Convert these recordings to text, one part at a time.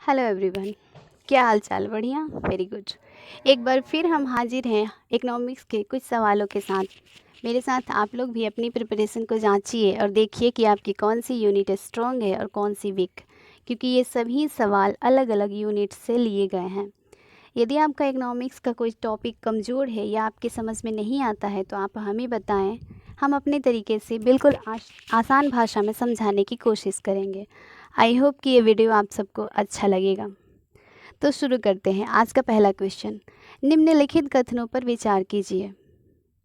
Hello everyone. क्या हाल चाल? बढ़िया, वेरी गुड। एक बार फिर हम हाजिर हैं इकोनॉमिक्स के कुछ सवालों के साथ। मेरे साथ आप लोग भी अपनी प्रिपरेशन को जांचिए और देखिए कि आपकी कौन सी यूनिट स्ट्रॉन्ग है और कौन सी वीक, क्योंकि ये सभी सवाल अलग अलग यूनिट से लिए गए हैं। यदि आपका इकोनॉमिक्स का कोई टॉपिक कमज़ोर है या आपके समझ में नहीं आता है तो आप हमें बताएं। हम अपने तरीके से बिल्कुल आसान भाषा में समझाने की कोशिश करेंगे। आई होप कि ये वीडियो आप सबको अच्छा लगेगा। तो शुरू करते हैं। आज का पहला क्वेश्चन, निम्नलिखित कथनों पर विचार कीजिए।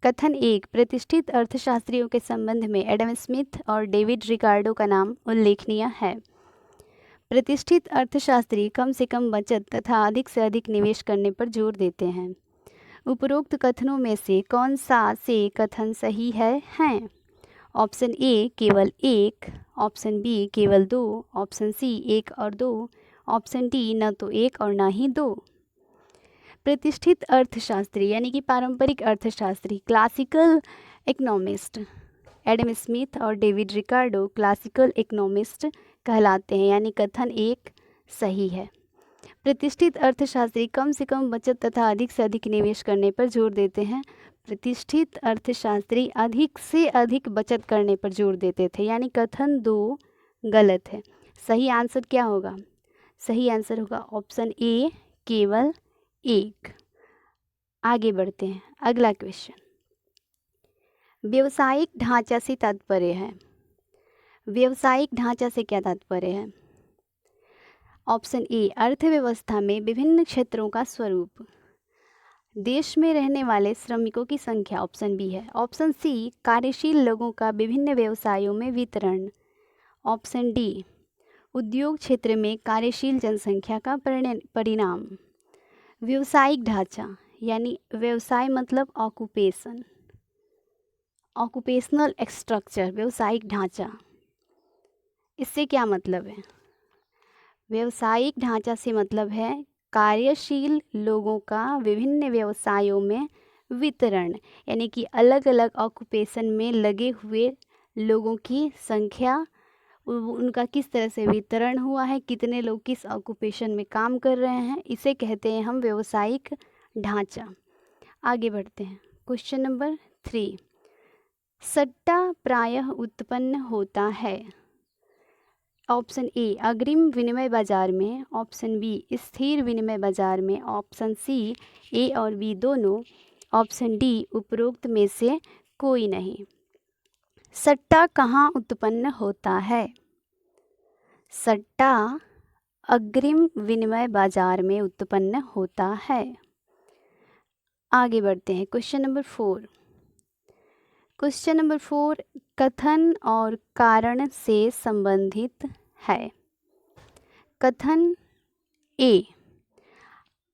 कथन 1, प्रतिष्ठित अर्थशास्त्रियों के संबंध में एडम स्मिथ और डेविड रिकार्डो का नाम उल्लेखनीय है। प्रतिष्ठित अर्थशास्त्री कम से कम बचत तथा अधिक से अधिक निवेश करने पर जोर देते हैं। उपरोक्त कथनों में से कौन सा से कथन सही हैं? ऑप्शन ए केवल एक, ऑप्शन बी केवल दो, ऑप्शन सी एक और दो, ऑप्शन डी न तो एक और न ही दो। प्रतिष्ठित अर्थशास्त्री यानी कि पारंपरिक अर्थशास्त्री, क्लासिकल इकोनॉमिस्ट एडम स्मिथ और डेविड रिकार्डो क्लासिकल इकोनॉमिस्ट कहलाते हैं, यानी कथन एक सही है। प्रतिष्ठित अर्थशास्त्री कम से कम बचत तथा अधिक से अधिक निवेश करने पर जोर देते हैं। प्रतिष्ठित अर्थशास्त्री अधिक से अधिक बचत करने पर जोर देते थे, यानी कथन 2 गलत है। सही आंसर क्या होगा? सही आंसर होगा ऑप्शन ए केवल एक। आगे बढ़ते हैं। अगला क्वेश्चन, व्यवसायिक ढांचा से तात्पर्य है। व्यवसायिक ढांचा से क्या तात्पर्य है? ऑप्शन ए अर्थव्यवस्था में विभिन्न क्षेत्रों का स्वरूप, देश में रहने वाले श्रमिकों की संख्या, ऑप्शन बी है। ऑप्शन सी कार्यशील लोगों का विभिन्न व्यवसायों में वितरण, ऑप्शन डी उद्योग क्षेत्र में कार्यशील जनसंख्या का परिणाम। व्यवसायिक ढांचा यानी व्यवसाय मतलब ऑक्यूपेशन, ऑक्यूपेशनल स्ट्रक्चर, व्यवसायिक ढांचा, इससे क्या मतलब है? व्यवसायिक ढांचा से मतलब है कार्यशील लोगों का विभिन्न व्यवसायों में वितरण, यानी कि अलग अलग ऑक्यूपेशन में लगे हुए लोगों की संख्या, उनका किस तरह से वितरण हुआ है, कितने लोग किस ऑक्यूपेशन में काम कर रहे हैं, इसे कहते हैं हम व्यवसायिक ढांचा। आगे बढ़ते हैं। क्वेश्चन नंबर 3, सट्टा प्रायः उत्पन्न होता है। ऑप्शन ए अग्रिम विनिमय बाजार में, ऑप्शन बी स्थिर विनिमय बाजार में, ऑप्शन सी ए और बी दोनों, ऑप्शन डी उपरोक्त में से कोई नहीं। सट्टा कहाँ उत्पन्न होता है? सट्टा अग्रिम विनिमय बाजार में उत्पन्न होता है। आगे बढ़ते हैं। क्वेश्चन नंबर 4, क्वेश्चन नंबर 4 कथन और कारण से संबंधित है। कथन ए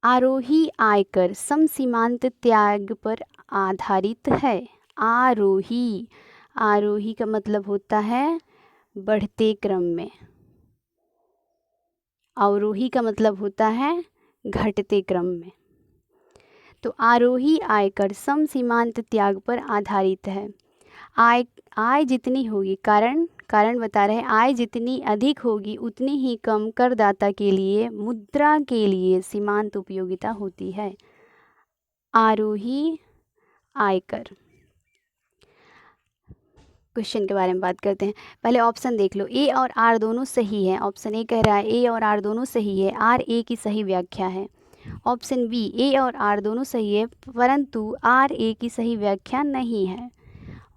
आरोही आयकर समसीमांत त्याग पर आधारित है। आरोही, आरोही का मतलब होता है बढ़ते क्रम में, अवरोही का मतलब होता है घटते क्रम में। तो आरोही आयकर समसीमांत त्याग पर आधारित है। आय जितनी होगी, कारण बता रहे हैं, आय जितनी अधिक होगी उतनी ही कम करदाता के लिए मुद्रा के लिए सीमांत उपयोगिता होती है। आरोही आयकर। क्वेश्चन के बारे में बात करते हैं। पहले ऑप्शन देख लो, ए और आर दोनों सही है। ऑप्शन ए कह रहा है ए और आर दोनों सही है, आर ए की सही व्याख्या है। ऑप्शन बी ए और आर दोनों सही है परंतु आर ए की सही व्याख्या नहीं है।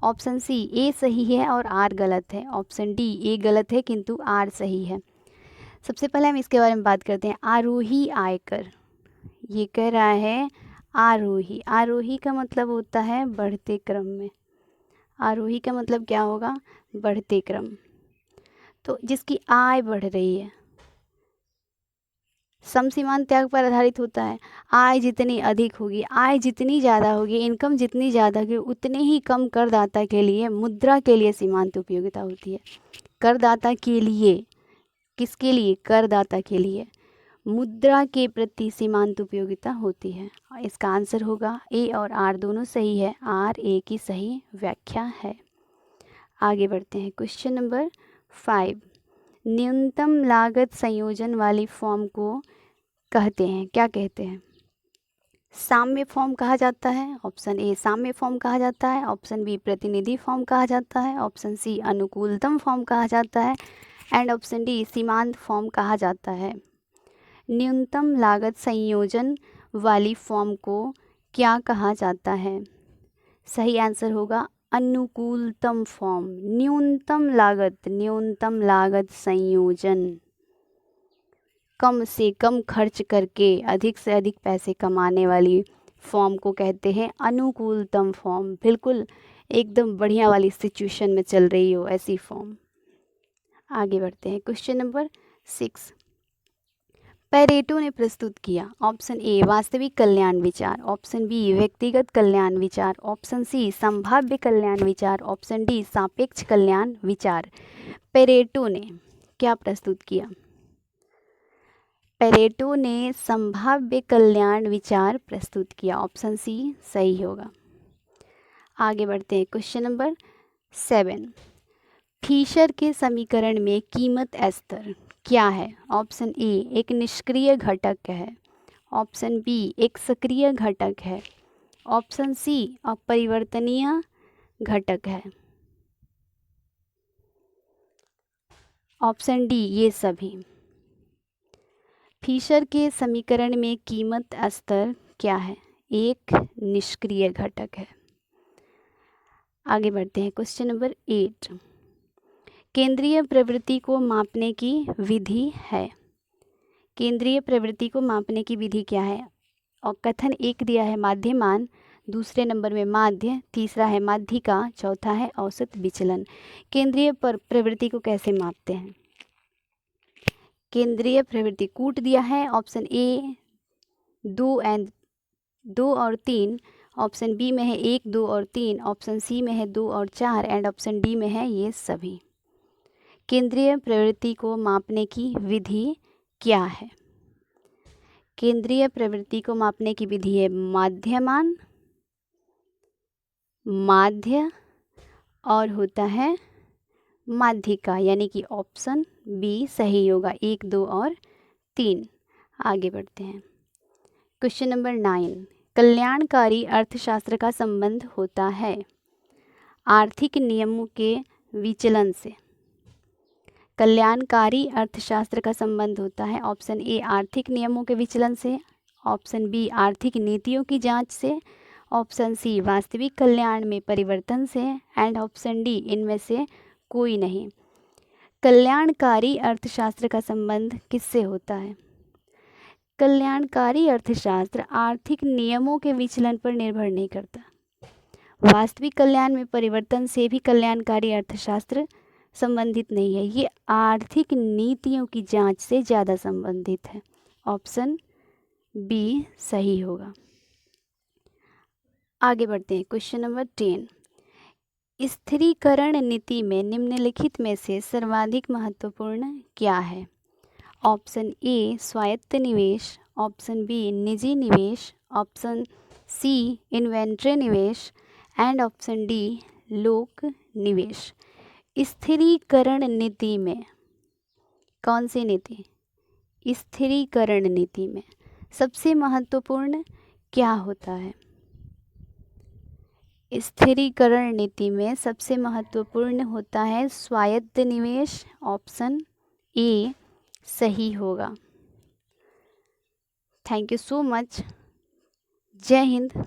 ऑप्शन सी ए सही है और आर गलत है। ऑप्शन डी ए गलत है किंतु आर सही है। सबसे पहले हम इसके बारे में बात करते हैं। आरोही आयकर, ये कह रहा है आरोही, आरोही का मतलब होता है बढ़ते क्रम में। आरोही का मतलब क्या होगा? बढ़ते क्रम। तो जिसकी आय बढ़ रही है, समसीमांत त्याग पर आधारित होता है। आय जितनी अधिक होगी, आय जितनी ज़्यादा होगी, इनकम जितनी ज़्यादा होगी उतने ही कम करदाता के लिए मुद्रा के लिए सीमांत उपयोगिता होती है। करदाता के लिए, किसके लिए? करदाता के लिए मुद्रा के प्रति सीमांत उपयोगिता होती है। इसका आंसर होगा ए और आर दोनों सही है, आर ए की सही व्याख्या है। आगे बढ़ते हैं। क्वेश्चन नंबर 5, न्यूनतम लागत संयोजन वाली फॉर्म को कहते हैं, क्या कहते हैं? साम्य फॉर्म कहा जाता है। ऑप्शन ए साम्य फॉर्म कहा जाता है, ऑप्शन बी प्रतिनिधि फॉर्म कहा जाता है, ऑप्शन सी अनुकूलतम फॉर्म कहा जाता है एंड ऑप्शन डी सीमांत फॉर्म कहा जाता है। न्यूनतम लागत संयोजन वाली फॉर्म को क्या कहा जाता है? सही आंसर होगा अनुकूलतम फॉर्म। न्यूनतम लागत संयोजन, कम से कम खर्च करके अधिक से अधिक पैसे कमाने वाली फॉर्म को कहते हैं अनुकूलतम फॉर्म। बिल्कुल एकदम बढ़िया वाली सिचुएशन में चल रही हो ऐसी फॉर्म। आगे बढ़ते हैं। क्वेश्चन नंबर 6 पेरेटो ने प्रस्तुत किया। ऑप्शन ए वास्तविक कल्याण विचार, ऑप्शन बी व्यक्तिगत कल्याण विचार, ऑप्शन सी संभाव्य कल्याण विचार, ऑप्शन डी सापेक्ष कल्याण विचार। पेरेटो ने क्या प्रस्तुत किया? पेरेटो ने संभाव्य कल्याण विचार प्रस्तुत किया। ऑप्शन सी सही होगा। आगे बढ़ते हैं। क्वेश्चन नंबर 7 फिशर के समीकरण में कीमत स्तर क्या है? ऑप्शन ए एक निष्क्रिय घटक है, ऑप्शन बी एक सक्रिय घटक है, ऑप्शन सी अपरिवर्तनीय घटक है, ऑप्शन डी ये सभी। फिशर के समीकरण में कीमत स्तर क्या है? एक निष्क्रिय घटक है। आगे बढ़ते हैं। क्वेश्चन नंबर 8 केंद्रीय प्रवृत्ति को मापने की विधि है। केंद्रीय प्रवृत्ति को मापने की विधि क्या है? और कथन एक दिया है माध्यमान, दूसरे नंबर में माध्य, तीसरा है माध्यिका, चौथा है औसत विचलन। केंद्रीय प्रवृत्ति को कैसे मापते हैं? केंद्रीय प्रवृत्ति कूट दिया है। ऑप्शन ए 2 और 3, ऑप्शन बी में है 1, 2 और 3, ऑप्शन सी में है 2 और 4 एंड ऑप्शन डी में है ये सभी। केंद्रीय प्रवृत्ति को मापने की विधि क्या है? केंद्रीय प्रवृत्ति को मापने की विधि है माध्यमान, माध्य और होता है माध्यिका, यानी कि ऑप्शन बी सही होगा, 1, 2 और 3। आगे बढ़ते हैं। क्वेश्चन नंबर 9 कल्याणकारी अर्थशास्त्र का संबंध होता है आर्थिक नियमों के विचलन से। कल्याणकारी अर्थशास्त्र का संबंध होता है ऑप्शन ए आर्थिक नियमों के विचलन से, ऑप्शन बी आर्थिक नीतियों की जांच से, ऑप्शन सी वास्तविक कल्याण में परिवर्तन से एंड ऑप्शन डी इनमें से कोई नहीं। कल्याणकारी अर्थशास्त्र का संबंध किससे होता है? कल्याणकारी अर्थशास्त्र आर्थिक नियमों के विचलन पर निर्भर नहीं करता। वास्तविक कल्याण में परिवर्तन से भी कल्याणकारी अर्थशास्त्र संबंधित नहीं है, ये आर्थिक नीतियों की जांच से ज़्यादा संबंधित है। ऑप्शन बी सही होगा। आगे बढ़ते हैं। क्वेश्चन नंबर 10 स्थिरीकरण नीति में निम्नलिखित में से सर्वाधिक महत्वपूर्ण क्या है? ऑप्शन ए स्वायत्त निवेश, ऑप्शन बी निजी निवेश, ऑप्शन सी इन्वेंट्री निवेश एंड ऑप्शन डी लोक निवेश। स्थिरीकरण नीति में कौन सी नीति? स्थिरीकरण नीति में सबसे महत्वपूर्ण क्या होता है? स्थिरीकरण नीति में सबसे महत्वपूर्ण होता है स्वायत्त निवेश। ऑप्शन ए सही होगा। Thank you so much. जय हिंद।